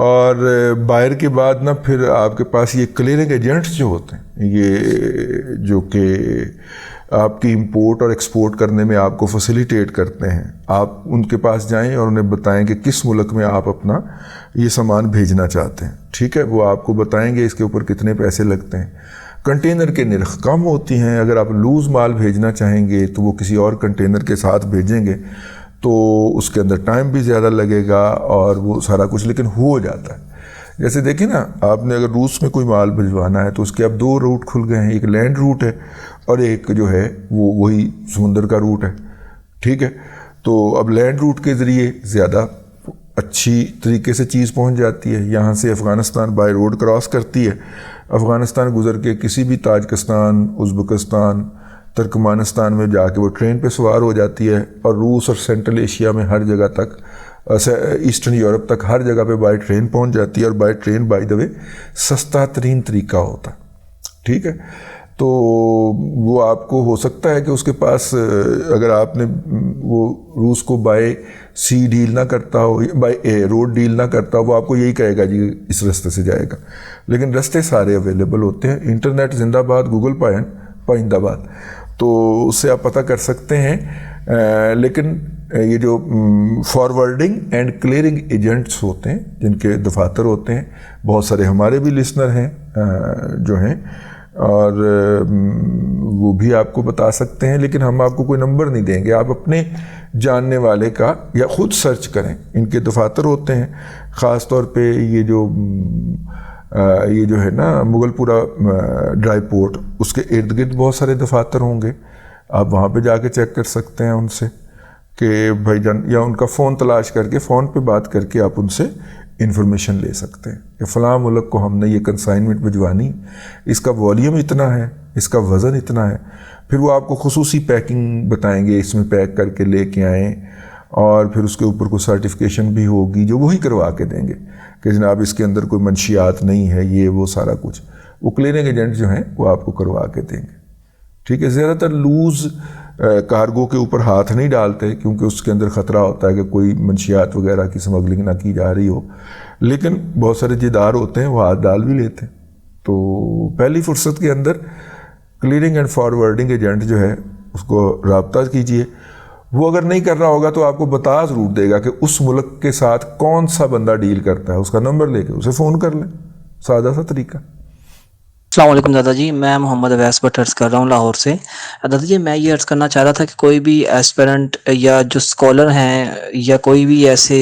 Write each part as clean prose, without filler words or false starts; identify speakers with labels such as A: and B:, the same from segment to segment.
A: اور بائر کے بعد نا پھر آپ کے پاس یہ کلیئرنگ ایجنٹس جو ہوتے ہیں، یہ جو کہ آپ کی امپورٹ اور ایکسپورٹ کرنے میں آپ کو فیسیلیٹیٹ کرتے ہیں، آپ ان کے پاس جائیں اور انہیں بتائیں کہ کس ملک میں آپ اپنا یہ سامان بھیجنا چاہتے ہیں، ٹھیک ہے، وہ آپ کو بتائیں گے اس کے اوپر کتنے پیسے لگتے ہیں۔ کنٹینر کے نرخ کم ہوتی ہیں، اگر آپ لوز مال بھیجنا چاہیں گے تو وہ کسی اور کنٹینر کے ساتھ بھیجیں گے تو اس کے اندر ٹائم بھی زیادہ لگے گا اور وہ سارا کچھ، لیکن ہو جاتا ہے۔ جیسے دیکھیں نا، آپ نے اگر روس میں کوئی مال بھجوانا ہے تو اس کے اب 2 روٹ کھل گئے ہیں، ایک لینڈ روٹ ہے اور ایک جو ہے وہی سمندر کا روٹ ہے، ٹھیک ہے۔ تو اب لینڈ روٹ کے ذریعے زیادہ اچھی طریقے سے چیز پہنچ جاتی ہے۔ یہاں سے افغانستان بائی روڈ کراس کرتی ہے، افغانستان گزر کے کسی بھی تاجکستان، ازبکستان، ترکمانستان میں جا کے وہ ٹرین پہ سوار ہو جاتی ہے اور روس اور سینٹرل ایشیا میں ہر جگہ تک، ایسٹرن یورپ تک ہر جگہ پہ بائی ٹرین پہنچ جاتی ہے، اور بائی ٹرین بائی دا وے سستا ترین طریقہ ہوتا ہے، ٹھیک ہے۔ تو وہ آپ کو ہو سکتا ہے کہ اس کے پاس، اگر آپ نے وہ روس کو بائی سی ڈیل نہ کرتا ہو، بائی روڈ ڈیل نہ کرتا ہو، وہ آپ کو یہی کہے گا جی اس رستے سے جائے گا، لیکن رستے سارے اویلیبل ہوتے ہیں۔ انٹرنیٹ زندہ باد، گوگل پائندہ باد، تو اس سے آپ پتہ کر سکتے ہیں۔ لیکن یہ جو فارورڈنگ اینڈ کلیئرنگ ایجنٹس ہوتے ہیں، جن کے دفاتر ہوتے ہیں، بہت سارے ہمارے بھی لسنر ہیں جو ہیں، اور وہ بھی آپ کو بتا سکتے ہیں، لیکن ہم آپ کو کوئی نمبر نہیں دیں گے، آپ اپنے جاننے والے کا یا خود سرچ کریں، ان کے دفاتر ہوتے ہیں۔ خاص طور پہ یہ جو ہے نا مغل پورہ ڈرائی پورٹ، اس کے ارد گرد بہت سارے دفاتر ہوں گے، آپ وہاں پہ جا کے چیک کر سکتے ہیں ان سے کہ بھائی جان، یا ان کا فون تلاش کر کے، فون پہ بات کر کے آپ ان سے انفارمیشن لے سکتے ہیں کہ فلاں ملک کو ہم نے یہ کنسائنمنٹ بھجوانی، اس کا والیوم اتنا ہے، اس کا وزن اتنا ہے، پھر وہ آپ کو خصوصی پیکنگ بتائیں گے، اس میں پیک کر کے لے کے آئیں، اور پھر اس کے اوپر کوئی سرٹیفکیشن بھی ہوگی جو وہی کروا کے دیں گے کہ جناب اس کے اندر کوئی منشیات نہیں ہے، یہ وہ سارا کچھ وہ کلیننگ ایجنٹ جو ہیں وہ آپ کو کروا کے دیں گے، ٹھیک ہے۔ زیادہ تر لوز کارگو کے اوپر ہاتھ نہیں ڈالتے کیونکہ اس کے اندر خطرہ ہوتا ہے کہ کوئی منشیات وغیرہ کی سمگلنگ نہ کی جا رہی ہو، لیکن بہت سارے جدار ہوتے ہیں وہ ہاتھ ڈال بھی لیتے ہیں۔ تو پہلی فرصت کے اندر کلیئرنگ اینڈ فارورڈنگ ایجنٹ جو ہے اس کو رابطہ کیجئے، وہ اگر نہیں کر رہا ہوگا تو آپ کو بتا ضرور دے گا کہ اس ملک کے ساتھ کون سا بندہ ڈیل کرتا ہے، اس کا نمبر لے کے اسے فون کر لیں، سادہ سا طریقہ۔
B: السلام علیکم دادا جی، میں محمد اویس بٹ عرض کر رہا ہوں لاہور سے۔ دادا جی میں یہ عرض کرنا چاہ رہا تھا کہ کوئی بھی ایسپیرنٹ یا جو اسکالر ہیں یا کوئی بھی ایسے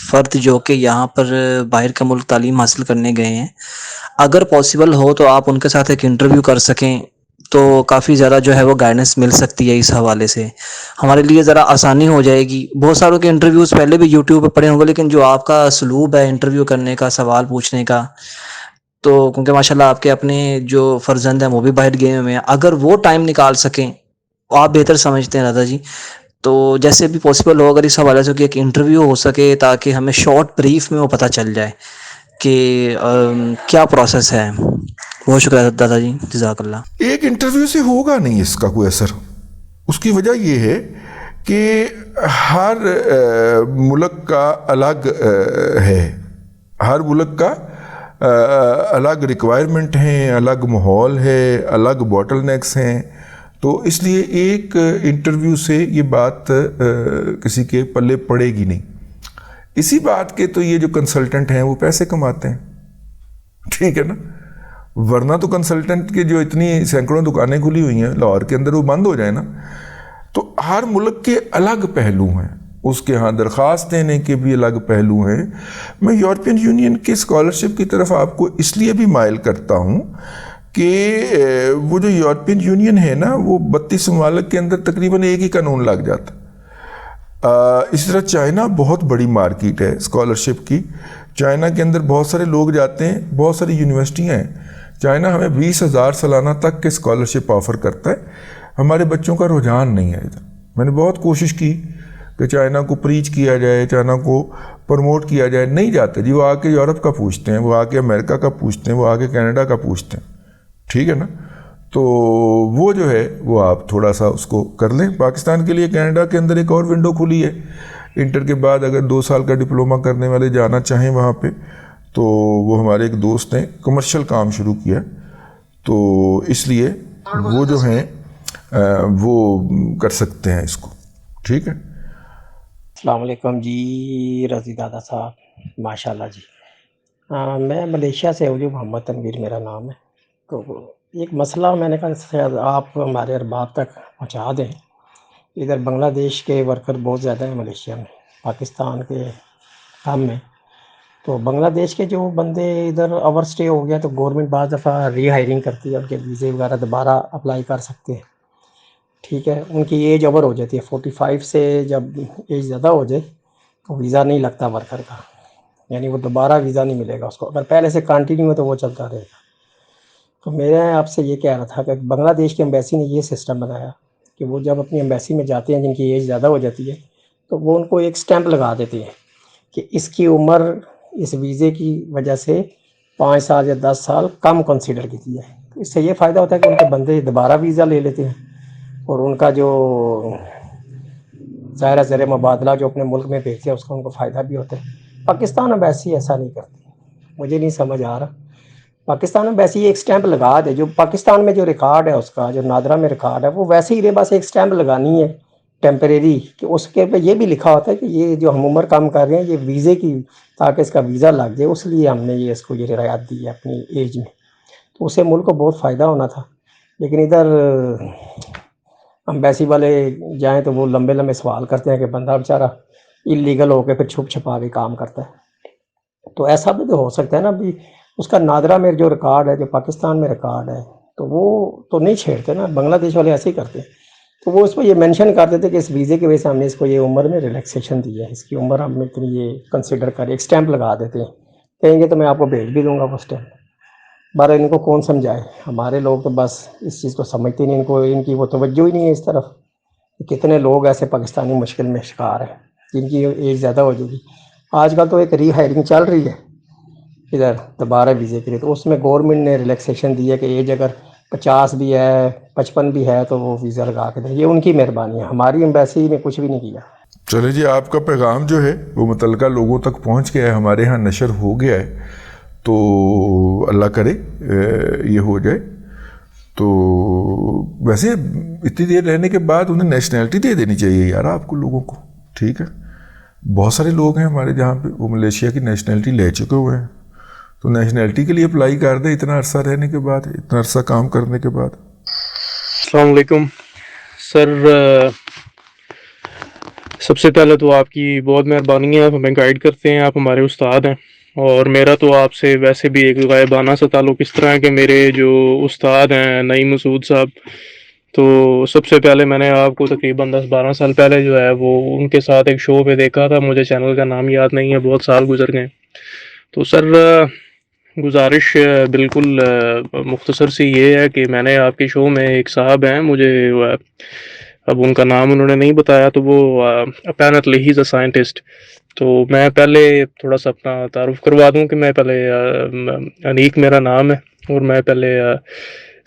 B: فرد جو کہ یہاں پر باہر کا ملک تعلیم حاصل کرنے گئے ہیں، اگر پاسبل ہو تو آپ ان کے ساتھ ایک انٹرویو کر سکیں تو کافی زیادہ جو ہے وہ گائیڈنس مل سکتی ہے، اس حوالے سے ہمارے لیے ذرا آسانی ہو جائے گی۔ بہت ساروں کے انٹرویوز پہلے بھی یوٹیوب پہ پڑے ہوں گے، لیکن جو آپ کا اسلوب ہے انٹرویو کرنے کا، سوال پوچھنے کا، تو کیونکہ ماشاءاللہ آپ کے اپنے جو فرزند ہیں وہ بھی باہر گئے ہوئے ہیں، اگر وہ ٹائم نکال سکیں آپ بہتر سمجھتے ہیں دادا جی، تو جیسے بھی پاسبل ہو اگر اس حوالے سے کہ ایک انٹرویو ہو سکے تاکہ ہمیں شارٹ بریف میں وہ پتہ چل جائے کہ کیا پروسیس ہے۔ بہت شکریہ دادا جی، جزاک اللہ۔
A: ایک انٹرویو سے ہوگا نہیں اس کا کوئی اثر، اس کی وجہ یہ ہے کہ ہر ملک کا الگ ہے، ہر ملک کا الگ ریکوائرمنٹ ہیں، الگ ماحول ہے، الگ باٹل نیکس ہیں، تو اس لیے ایک انٹرویو سے یہ بات کسی کے پلے پڑے گی نہیں۔ اسی بات کے تو یہ جو کنسلٹنٹ ہیں وہ پیسے کماتے ہیں، ٹھیک ہے نا، ورنہ تو کنسلٹنٹ کے جو اتنی سینکڑوں دکانیں کھلی ہوئی ہیں لاہور کے اندر، وہ بند ہو جائے نا۔ تو ہر ملک کے الگ پہلو ہیں، اس کے ہاں درخواست دینے کے بھی الگ پہلو ہیں۔ میں یورپین یونین کے اسکالرشپ کی طرف آپ کو اس لیے بھی مائل کرتا ہوں کہ وہ جو یورپین یونین ہے نا، وہ 32 ممالک کے اندر تقریباً ایک ہی قانون لگ جاتا۔ اسی طرح چائنا بہت بڑی مارکیٹ ہے اسکالرشپ کی، چائنا کے اندر بہت سارے لوگ جاتے ہیں، بہت ساری یونیورسٹیاں ہیں، چائنا ہمیں 20,000 سالانہ تک کے اسکالرشپ آفر کرتا ہے، ہمارے بچوں کا رجحان نہیں ہے ادھر۔ میں نے بہت کوشش کی کہ چائنا کو پریچ کیا جائے، چائنا کو پروموٹ کیا جائے، نہیں جاتے جی، وہ آ کے یورپ کا پوچھتے ہیں، وہ آ کے امریکہ کا پوچھتے ہیں، وہ آ کے کینیڈا کا پوچھتے ہیں، ٹھیک ہے نا۔ تو وہ جو ہے وہ آپ تھوڑا سا اس کو کر لیں۔ پاکستان کے لیے کینیڈا کے اندر ایک اور ونڈو کھلی ہے، انٹر کے بعد اگر 2 سال کا ڈپلومہ کرنے والے جانا چاہیں وہاں پہ تو وہ ہمارے ایک دوست نے کمرشل کام شروع کیا، تو اس لیے وہ جو ہیں وہ کر سکتے ہیں اس کو. ٹھیک ہے.
C: السلام علیکم جی رضی دادا صاحب، ماشاء اللہ جی. میں ملیشیا سے ہوں جی، محمد تنویر میرا نام ہے. تو ایک مسئلہ میں نے کہا شاید آپ ہمارے ارباب تک پہنچا دیں. ادھر بنگلہ دیش کے ورکر بہت زیادہ ہیں ملیشیا میں، پاکستان کے کم میں. تو بنگلہ دیش کے جو بندے ادھر اوور اسٹے ہو گیا تو گورنمنٹ بعض دفعہ ری ہائرنگ کرتی ہے، ان کے ویزے وغیرہ دوبارہ اپلائی کر سکتے ہیں. ٹھیک ہے. ان کی ایج اوور ہو جاتی ہے 45 سے، جب ایج زیادہ ہو جائے تو ویزا نہیں لگتا ورکر کا، یعنی وہ دوبارہ ویزا نہیں ملے گا اس کو. اگر پہلے سے کنٹینیو ہے تو وہ چلتا رہے گا. تو میں آپ سے یہ کہہ رہا تھا کہ بنگلہ دیش کی ایمبیسی نے یہ سسٹم بنایا کہ وہ جب اپنی ایمبیسی میں جاتے ہیں جن کی ایج زیادہ ہو جاتی ہے تو وہ ان کو ایک سٹیمپ لگا دیتے ہیں کہ اس کی عمر اس ویزے کی وجہ سے 5 سال یا 10 سال کم کنسیڈر کی ہے. تو اس سے یہ فائدہ ہوتا ہے کہ ان کے بندے دوبارہ ویزا لے لیتے ہیں، اور ان کا جو ظاہرہ زر مبادلہ جو اپنے ملک میں بھیجتے ہیں اس کا ان کو فائدہ بھی ہوتا ہے. پاکستان اب ایسا نہیں کرتی، مجھے نہیں سمجھ آ رہا. پاکستان میں ویسے ہی ایک سٹیمپ لگا دے، جو پاکستان میں جو ریکارڈ ہے اس کا، جو نادرا میں ریکارڈ ہے، وہ ویسے ہی بس ایک سٹیمپ لگانی ہے ٹیمپریری، کہ اس کے پہ یہ بھی لکھا ہوتا ہے کہ یہ جو ہم عمر کام کر رہے ہیں یہ ویزے کی، تاکہ اس کا ویزا لگ جائے، اس لیے ہم نے یہ اس کو یہ رعایت دی ہے اپنی ایج میں. تو اس سے ملک کو بہت فائدہ ہونا تھا. لیکن ادھر امبیسی والے جائیں تو وہ لمبے لمبے سوال کرتے ہیں کہ بندہ بیچارہ اللیگل ہو کے پھر چھپ چھپا کے کام کرتا ہے. تو ایسا بھی تو ہو سکتا ہے نا، بھی اس کا نادرا میں جو ریکارڈ ہے، جو پاکستان میں ریکارڈ ہے، تو وہ تو نہیں چھیڑتے نا. بنگلہ دیش والے ایسے ہی کرتے ہیں. تو وہ اس پہ یہ مینشن کر دیتے کہ اس ویزے کی وجہ سے ہم نے اس کو یہ عمر میں ریلیکسیشن دی ہے، اس کی عمر ہم اتنی یہ کنسیڈر کریں، ایک سٹیمپ لگا دیتے ہیں. کہیں گے تو میں آپ کو بھیج بھی دوں گا وہ سٹیمپ. بارہ ان کو کون سمجھائے، ہمارے لوگ تو بس اس چیز کو سمجھتے نہیں، ان کو ان کی وہ توجہ ہی نہیں ہے اس طرف. کتنے لوگ ایسے پاکستانی مشکل میں شکار ہیں جن کی ایج زیادہ ہو جائے گی. آج کل تو ایک ری ہائرنگ چل رہی ہے ادھر دوبارہ ویزے کے لیے، تو اس میں گورنمنٹ نے ریلیکسیشن دی ہے کہ ایج اگر 50 بھی ہے 55 بھی ہے تو وہ ویزا لگا کے دیں. یہ ان کی مہربانی ہے، ہماری ایمبیسی نے کچھ بھی نہیں کیا.
A: چلے جی، آپ کا پیغام جو ہے وہ متعلقہ لوگوں تک پہنچ گیا ہے، ہمارے ہاں نشر ہو گیا ہے. تو اللہ کرے یہ ہو جائے. تو ویسے اتنی دیر رہنے کے بعد انہیں نیشنلٹی دے دینی چاہیے یار آپ کو، لوگوں کو. ٹھیک ہے. بہت سارے لوگ ہیں ہمارے جہاں پہ وہ ملیشیا کی نیشنلٹی لے چکے ہوئے ہیں، تو نیشنلٹی کے لیے اپلائی کر دیں اتنا عرصہ رہنے کے بعد، اتنا عرصہ کام کرنے کے بعد.
D: السلام علیکم سر. سب سے پہلے تو آپ کی بہت مہربانی ہے، آپ ہمیں گائیڈ کرتے ہیں، آپ ہمارے استاد ہیں. اور میرا تو آپ سے ویسے بھی ایک غائبانہ سا تعلق اس طرح ہے کہ میرے جو استاد ہیں نعیم مسعود صاحب، تو سب سے پہلے میں نے آپ کو تقریباً 10-12 سال پہلے جو ہے وہ ان کے ساتھ ایک شو پہ دیکھا تھا. مجھے چینل کا نام یاد نہیں ہے، بہت سال گزر گئے. تو سر گزارش بالکل مختصر سی یہ ہے کہ میں نے آپ کے شو میں ایک صاحب ہیں، مجھے اب ان کا نام انہوں نے نہیں بتایا، تو وہ apparently he is a scientist. تو میں پہلے تھوڑا سا اپنا تعارف کروا دوں کہ میں پہلے انیک میرا نام ہے، اور میں پہلے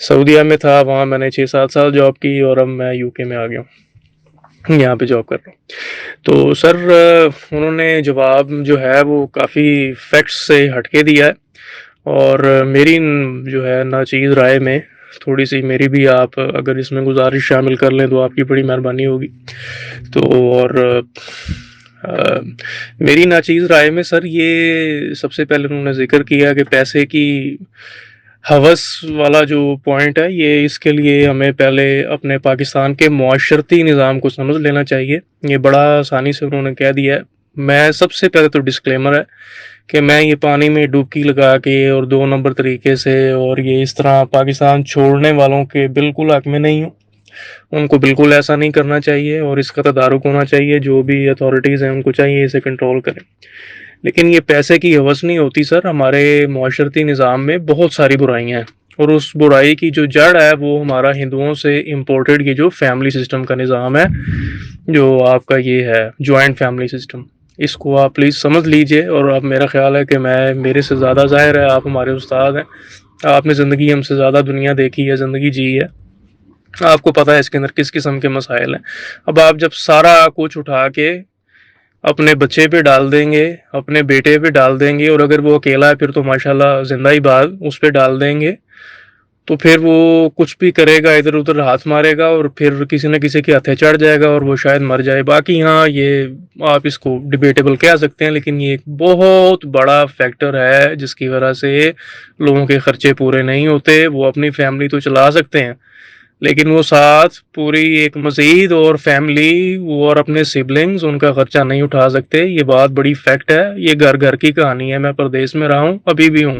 D: سعودیہ میں تھا، وہاں میں نے 6-7 سال جاب کی، اور اب میں یو کے میں آ گیا ہوں، یہاں پہ جاب کر رہا ہوں. تو سر انہوں نے جواب جو ہے وہ کافی فیکٹس سے ہٹ کے دیا ہے، اور میری جو ہے ناچیز رائے میں تھوڑی سی میری بھی آپ اگر اس میں گزارش شامل کر لیں تو آپ کی بڑی مہربانی ہوگی. تو اور میری ناچیز رائے میں سر یہ سب سے پہلے انہوں نے ذکر کیا کہ پیسے کی ہوس والا جو پوائنٹ ہے، یہ اس کے لیے ہمیں پہلے اپنے پاکستان کے معاشرتی نظام کو سمجھ لینا چاہیے. یہ بڑا آسانی سے انہوں نے کہہ دیا ہے. میں سب سے پہلے تو ڈسکلیمر ہے کہ میں یہ پانی میں ڈبکی لگا کے اور 2 نمبر طریقے سے اور یہ اس طرح پاکستان چھوڑنے والوں کے بالکل حق میں نہیں ہوں. ان کو بالکل ایسا نہیں کرنا چاہیے، اور اس کا تدارک ہونا چاہیے. جو بھی اتھارٹیز ہیں ان کو چاہیے اسے کنٹرول کریں. لیکن یہ پیسے کی ہوس نہیں ہوتی سر. ہمارے معاشرتی نظام میں بہت ساری برائیاں ہیں، اور اس برائی کی جو جڑ ہے وہ ہمارا ہندوؤں سے امپورٹڈ یہ جو فیملی سسٹم کا نظام ہے، جو آپ کا یہ ہے جوائنٹ فیملی سسٹم. اس کو آپ پلیز سمجھ لیجئے. اور اب میرا خیال ہے کہ میرے سے زیادہ ظاہر ہے، آپ ہمارے استاد ہیں، آپ نے زندگی ہم سے زیادہ دنیا دیکھی ہے، زندگی جی ہے، آپ کو پتہ ہے اس کے اندر کس قسم کے مسائل ہیں. اب آپ جب سارا کچھ اٹھا کے اپنے بچے پہ ڈال دیں گے، اپنے بیٹے پہ ڈال دیں گے، اور اگر وہ اکیلا ہے پھر تو ماشاءاللہ زندہ ہی بات اس پہ ڈال دیں گے، تو پھر وہ کچھ بھی کرے گا، ادھر ادھر ہاتھ مارے گا اور پھر کسی نہ کسی کے ہاتھے چڑھ جائے گا اور وہ شاید مر جائے۔ باقی ہاں یہ آپ اس کو ڈیبیٹیبل کہہ سکتے ہیں، لیکن یہ ایک بہت بڑا فیکٹر ہے جس کی وجہ سے لوگوں کے خرچے پورے نہیں ہوتے۔ وہ اپنی فیملی تو چلا سکتے ہیں لیکن وہ ساتھ پوری ایک مزید اور فیملی اور اپنے سبلنگز ان کا خرچہ نہیں اٹھا سکتے۔ یہ بات بڑی فیکٹ ہے، یہ گھر گھر کی کہانی ہے۔ میں پردیس میں رہا ہوں، ابھی بھی ہوں۔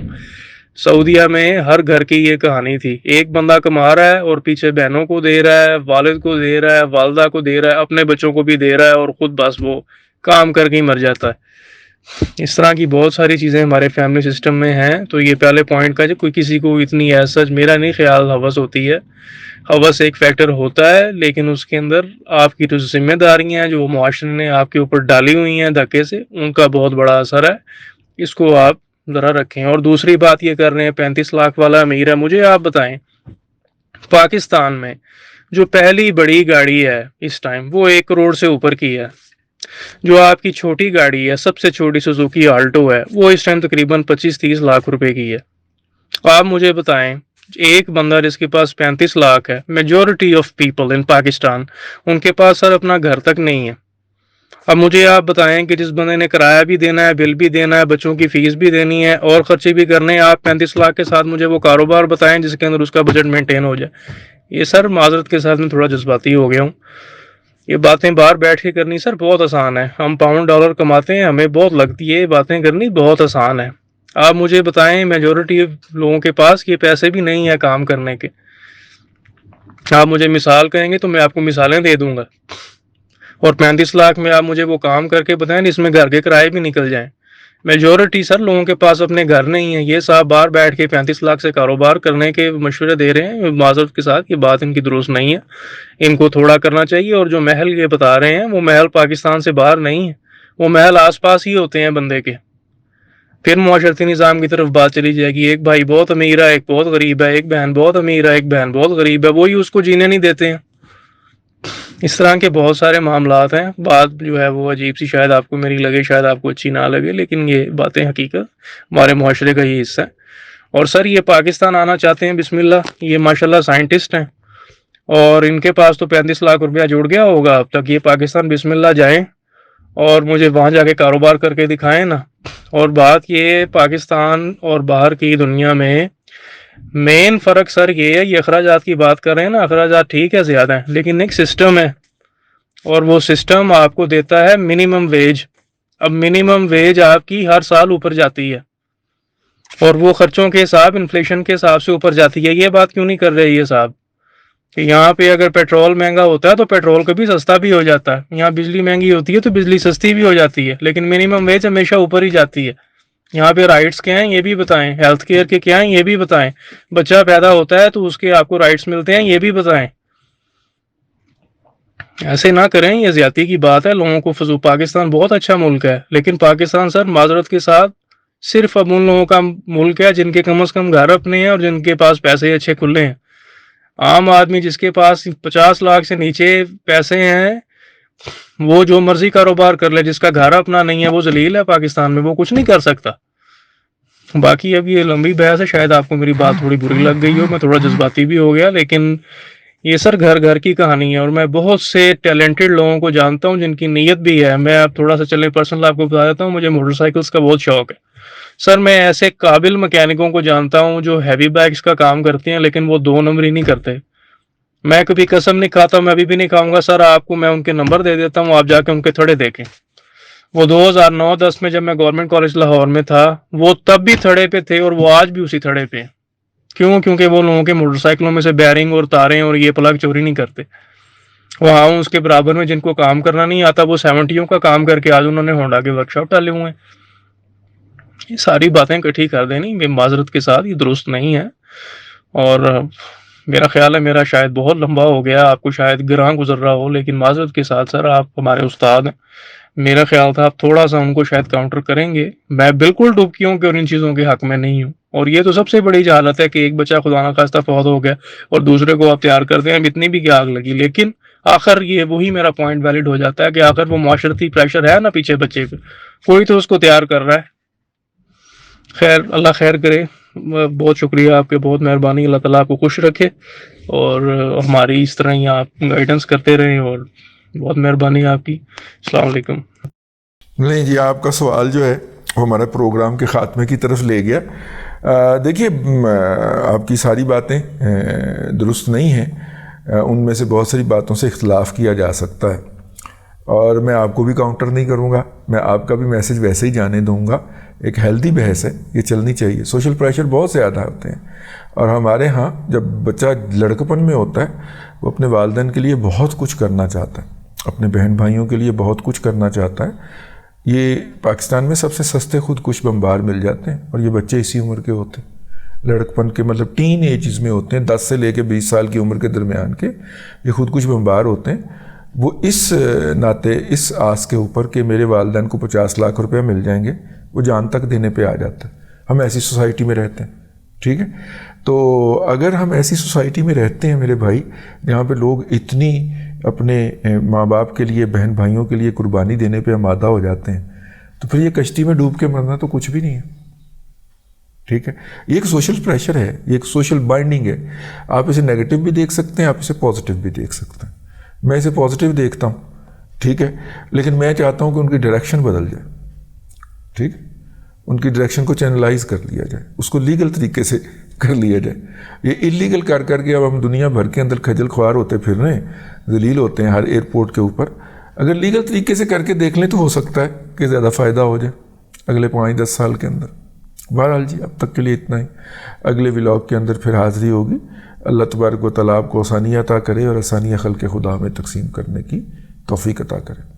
D: سعودیہ میں ہر گھر کی یہ کہانی تھی، ایک بندہ کما رہا ہے اور پیچھے بہنوں کو دے رہا ہے، والد کو دے رہا ہے، والدہ کو دے رہا ہے، اپنے بچوں کو بھی دے رہا ہے، اور خود بس وہ کام کر کے ہی مر جاتا ہے۔ اس طرح کی بہت ساری چیزیں ہمارے فیملی سسٹم میں ہیں۔ تو یہ پہلے پوائنٹ کا جو کوئی کسی کو اتنی ایسا میرا نہیں خیال ہوس ہوتی ہے، ہوس ایک فیکٹر ہوتا ہے، لیکن اس کے اندر آپ کی جو ذمہ داریاں ہیں جو معاشرے نے آپ کے اوپر ڈالی ہوئی ہیں دھکے سے، ان کا بہت بڑا اثر ہے۔ اس کو آپ ذرا رکھیں۔ اور دوسری بات یہ کر رہے ہیں 35 لاکھ والا امیر ہے، مجھے آپ بتائیں پاکستان میں جو پہلی بڑی گاڑی ہے اس ٹائم وہ 1 کروڑ سے اوپر کی ہے۔ جو آپ کی چھوٹی گاڑی ہے، سب سے چھوٹی سوزوکی آلٹو ہے، وہ اس ٹائم تقریباً 25-30 لاکھ روپے کی ہے۔ آپ مجھے بتائیں ایک بندہ جس کے پاس 35 لاکھ ہے، majority of people in Pakistan, ان کے پاس سر اپنا گھر تک نہیں ہے۔ اب مجھے آپ بتائیں کہ جس بندے نے کرایہ بھی دینا ہے، بل بھی دینا ہے، بچوں کی فیس بھی دینی ہے اور خرچے بھی کرنے ہیں، آپ 35 لاکھ کے ساتھ مجھے وہ کاروبار بتائیں جس کے اندر اس کا بجٹ مینٹین ہو جائے۔ یہ سر معذرت کے ساتھ میں تھوڑا جذباتی ہو گیا ہوں، یہ باتیں باہر بیٹھ کے کرنی سر بہت آسان ہے۔ ہم پاؤنڈ ڈالر کماتے ہیں، ہمیں بہت لگتی ہے، یہ باتیں کرنی بہت آسان ہے۔ آپ مجھے بتائیں میجورٹی لوگوں کے پاس یہ پیسے بھی نہیں ہیں کام کرنے کے۔ آپ مجھے مثال کہیں گے تو میں آپ کو مثالیں دے دوں گا، اور 35 لاکھ میں آپ مجھے وہ کام کر کے بتائیں جس میں گھر کے کرائے بھی نکل جائیں۔ میجورٹی سر لوگوں کے پاس اپنے گھر نہیں ہیں، یہ صاحب باہر بیٹھ کے 35 لاکھ سے کاروبار کرنے کے مشورے دے رہے ہیں، معذرت کے ساتھ یہ بات ان کی درست نہیں ہے، ان کو تھوڑا کرنا چاہیے۔ اور جو محل یہ بتا رہے ہیں وہ محل پاکستان سے باہر نہیں ہے، وہ محل آس پاس ہی ہوتے ہیں بندے کے۔ پھر معاشرتی نظام کی طرف بات چلی جائے گی، ایک بھائی بہت امیر ہے، ایک بہت غریب ہے، ایک بہن بہت امیر ہے، ایک بہن بہت غریب ہے، وہی اس کو جینے نہیں دیتے ہیں۔ اس طرح کے بہت سارے معاملات ہیں۔ بات جو ہے وہ عجیب سی شاید آپ کو میری لگے، شاید آپ کو اچھی نہ لگے، لیکن یہ باتیں حقیقت ہمارے معاشرے کا ہی حصہ ہے۔ اور سر یہ پاکستان آنا چاہتے ہیں، بسم اللہ، یہ ماشاءاللہ سائنٹسٹ ہیں اور ان کے پاس تو 35 لاکھ روپیہ جڑ گیا ہوگا اب تک۔ یہ پاکستان بسم اللہ جائیں اور مجھے وہاں جا کے کاروبار کر کے دکھائیں نا۔ اور بات یہ پاکستان اور باہر کی دنیا میں مین فرق سر یہ ہے، یہ اخراجات کی بات کر رہے ہیں نا، اخراجات ٹھیک ہے زیادہ ہیں لیکن ایک سسٹم ہے، اور وہ سسٹم آپ کو دیتا ہے منیمم ویج۔ اب منیمم ویج آپ کی ہر سال اوپر جاتی ہے، اور وہ خرچوں کے حساب انفلیشن کے حساب سے اوپر جاتی ہے۔ یہ بات کیوں نہیں کر رہے یہ صاحب کہ یہاں پہ اگر پیٹرول مہنگا ہوتا ہے تو پیٹرول کبھی سستا بھی ہو جاتا ہے، یہاں بجلی مہنگی ہوتی ہے تو بجلی سستی بھی ہو جاتی ہے، لیکن منیمم ویج ہمیشہ اوپر ہی جاتی ہے۔ یہاں پہ رائٹس کیا ہیں یہ بھی بتائیں، ہیلتھ کیئر کے کیا ہیں یہ بھی بتائیں، بچہ پیدا ہوتا ہے تو اس کے آپ کو رائٹس ملتے ہیں یہ بھی بتائیں۔ ایسے نہ کریں، یہ زیادتی کی بات ہے لوگوں کو فضول۔ پاکستان بہت اچھا ملک ہے، لیکن پاکستان سر معذرت کے ساتھ صرف اب ان لوگوں کا ملک ہے جن کے کم از کم گھر اپنے ہیں اور جن کے پاس پیسے اچھے کھلے ہیں۔ عام آدمی جس کے پاس 50 لاکھ سے نیچے پیسے ہیں وہ جو مرضی کاروبار کر لے، جس کا گھر اپنا نہیں ہے وہ ذلیل ہے پاکستان میں، وہ کچھ نہیں کر سکتا۔ باقی اب یہ لمبی بحث ہے، شاید آپ کو میری بات تھوڑی بری لگ گئی ہو، میں تھوڑا جذباتی بھی ہو گیا، لیکن یہ سر گھر گھر کی کہانی ہے۔ اور میں بہت سے ٹیلنٹڈ لوگوں کو جانتا ہوں جن کی نیت بھی ہے۔ میں اب تھوڑا سا چلیں پرسنل آپ کو بتا دیتا ہوں، مجھے موٹر سائیکلس کا بہت شوق ہے سر۔ میں ایسے قابل مکینکوں کو جانتا ہوں جو ہیوی بائکس کا کام کرتے ہیں لیکن وہ 2 نمبری نہیں کرتے۔ میں کبھی قسم نہیں کھاتا، میں ابھی بھی نہیں کھاؤں گا سر، آپ کو میں ان کے نمبر دے دیتا ہوں، آپ جا کے ان کے تھڑے دیکھیں۔ وہ 2009-10 میں جب میں گورنمنٹ کالج لاہور میں تھا وہ تب بھی تھڑے پہ تھے اور وہ آج بھی اسی تھڑے پہ ہیں۔ کیوں؟ کیونکہ وہ لوگوں کے موٹر سائیکلوں میں سے بیرنگ اور تاریں اور یہ پلگ چوری نہیں کرتے۔ وہاں اس کے برابر میں جن کو کام کرنا نہیں آتا وہ 70 کا کام کر کے آج انہوں نے ہونڈا کے ورک شاپ ڈالے ہوئے ہیں۔ یہ ساری باتیں اکٹھی کر دینی معذرت کے ساتھ یہ درست نہیں ہے، اور میرا خیال ہے میرا شاید بہت لمبا ہو گیا، آپ کو شاید گراں گزر رہا ہو، لیکن معذرت کے ساتھ سر آپ ہمارے استاد ہیں، میرا خیال تھا آپ تھوڑا سا ان کو شاید کاؤنٹر کریں گے۔ میں بالکل ڈبکیوں کے اور ان چیزوں کے حق میں نہیں ہوں، اور یہ تو سب سے بڑی جہالت ہے کہ ایک بچہ خدا نخواستہ فوت ہو گیا اور دوسرے کو آپ تیار کرتے ہیں، اب اتنی بھی کیا آگ لگی، لیکن آخر یہ وہی میرا پوائنٹ ویلڈ ہو جاتا ہے کہ آخر وہ معاشرتی پریشر ہے نا پیچھے بچے پہ، کوئی تو اس کو تیار کر رہا ہے. خیر اللہ خیر کرے. بہت شکریہ آپ کے، بہت مہربانی. اللہ تعالیٰ آپ کو خوش رکھے اور ہماری اس طرح ہی آپ گائیڈنس کرتے رہیں، اور بہت مہربانی آپ کی. السلام علیکم.
A: نہیں جی، آپ کا سوال جو ہے وہ ہمارے پروگرام کے خاتمے کی طرف لے گیا. دیکھیے آپ کی ساری باتیں درست نہیں ہیں، ان میں سے بہت ساری باتوں سے اختلاف کیا جا سکتا ہے، اور میں آپ کو بھی کاؤنٹر نہیں کروں گا، میں آپ کا بھی میسج ویسے ہی جانے دوں گا. ایک ہیلدی بحث ہے، یہ چلنی چاہیے. سوشل پریشر بہت زیادہ ہوتے ہیں، اور ہمارے ہاں جب بچہ لڑکپن میں ہوتا ہے وہ اپنے والدین کے لیے بہت کچھ کرنا چاہتا ہے، اپنے بہن بھائیوں کے لیے بہت کچھ کرنا چاہتا ہے. یہ پاکستان میں سب سے سستے خودکش بمبار مل جاتے ہیں، اور یہ بچے اسی عمر کے ہوتے ہیں، لڑکپن کے مطلب ٹین ایجز میں ہوتے ہیں، 10 سے لے کے 20 سال کی عمر کے درمیان کے یہ خودکش بمبار ہوتے ہیں. وہ اس ناطے اس آس کے اوپر کہ میرے والدین کو 50 لاکھ روپے مل جائیں گے، وہ جان تک دینے پہ آ جاتا ہے. ہم ایسی سوسائٹی میں رہتے ہیں، ٹھیک ہے. تو اگر ہم ایسی سوسائٹی میں رہتے ہیں میرے بھائی، جہاں پہ لوگ اتنی اپنے ماں باپ کے لیے، بہن بھائیوں کے لیے قربانی دینے پہ آمادہ ہو جاتے ہیں، تو پھر یہ کشتی میں ڈوب کے مرنا تو کچھ بھی نہیں ہے، ٹھیک ہے. یہ ایک سوشل پریشر ہے، یہ ایک سوشل بائنڈنگ ہے. آپ اسے نیگیٹو بھی دیکھ سکتے ہیں، آپ اسے پازیٹیو بھی دیکھ سکتے ہیں. میں اسے پازیٹیو دیکھتا ہوں، ٹھیک ہے، لیکن میں چاہتا ہوں کہ ان کی ڈائریکشن بدل جائے، ٹھیک ہے. ان کی ڈائریکشن کو چینلائز کر لیا جائے، اس کو لیگل طریقے سے کر لیا جائے. یہ انلیگل کر کے اب ہم دنیا بھر کے اندر کھجل خوار ہوتے پھر رہے ہیں، ذلیل ہوتے ہیں ہر ایئرپورٹ کے اوپر. اگر لیگل طریقے سے کر کے دیکھ لیں تو ہو سکتا ہے کہ زیادہ فائدہ ہو جائے اگلے 5-10 سال کے اندر. بہرحال جی اب تک کے لیے اتنا ہی. اگلے ولاگ کے اندر پھر حاضری ہوگی. اللہ تبارک و تعالیٰ آپ کو آسانیاں عطا کرے، اور آسانیاں خلق خدا میں تقسیم کرنے کی توفیق عطا کرے.